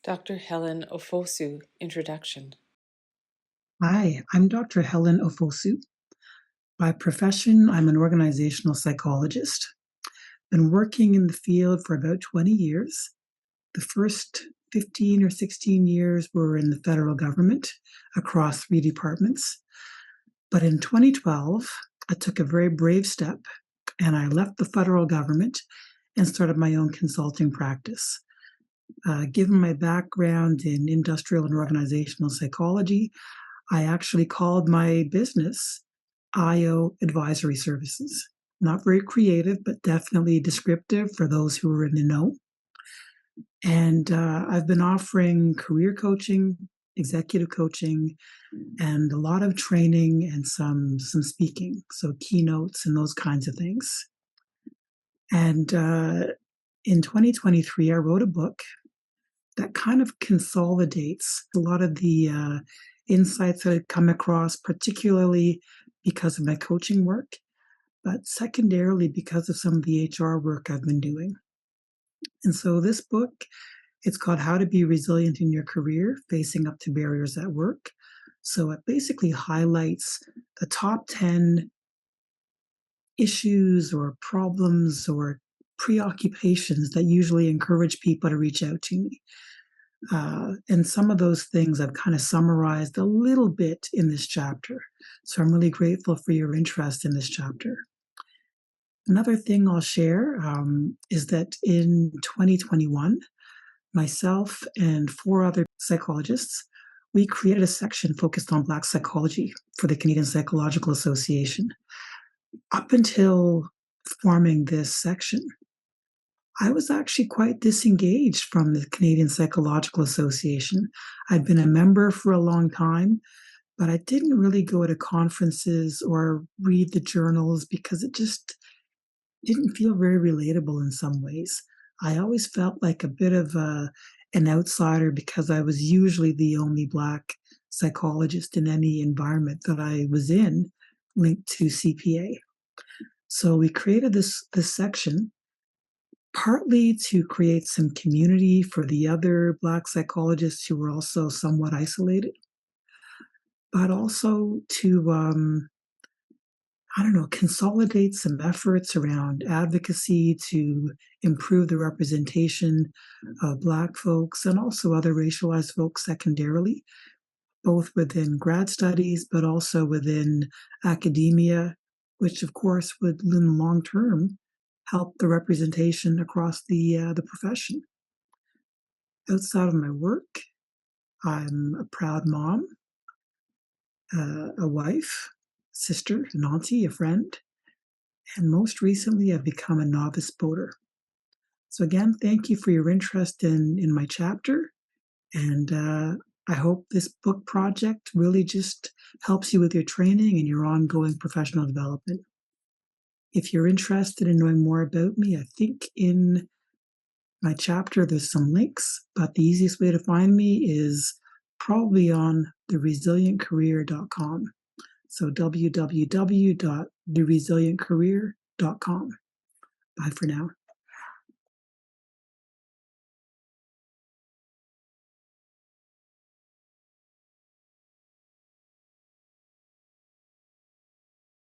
Dr. Helen Ofusu, Introduction. Hi, I'm Dr. Helen Ofusu. By profession, I'm an organizational psychologist. Been working in the field for about 20 years. The first 15 or 16 years were in the federal government across 3 departments. But in 2012, I took a very brave step and I left the federal government and started my own consulting practice. Given my background in industrial and organizational psychology, I actually called my business IO Advisory Services. Not very creative, but definitely descriptive for those who are in the know. And I've been offering career coaching, executive coaching, and a lot of training and some speaking, so keynotes and those kinds of things. And in 2023, I wrote a book that kind of consolidates a lot of the insights that I've come across, particularly because of my coaching work, but secondarily because of some of the HR work I've been doing. And so this book, it's called How to Be Resilient in Your Career, Facing Up to Barriers at Work. So it basically highlights the top 10 issues or problems or preoccupations that usually encourage people to reach out to me. And some of those things I've kind of summarized a little bit in this chapter. So I'm really grateful for your interest in this chapter. Another thing I'll share is that in 2021, myself and 4 other psychologists, we created a section focused on Black psychology for the Canadian Psychological Association. Up until forming this section, I was actually quite disengaged from the Canadian Psychological Association. I'd been a member for a long time, but I didn't really go to conferences or read the journals because it just didn't feel very relatable in some ways. I always felt like a bit of an outsider because I was usually the only Black psychologist in any environment that I was in linked to CPA. So we created this section partly to create some community for the other Black psychologists who were also somewhat isolated, but also to, consolidate some efforts around advocacy to improve the representation of Black folks and also other racialized folks secondarily, both within grad studies, but also within academia, which of course would, in the long term, help the representation across the profession. Outside of my work, I'm a proud mom, a wife, sister, an auntie, a friend, and most recently I've become a novice boater. So again, thank you for your interest in my chapter, and I hope this book project really just helps you with your training and your ongoing professional development. If you're interested in knowing more about me, I think in my chapter there's some links, but the easiest way to find me is probably on theresilientcareer.com. So www.theresilientcareer.com. Bye for now.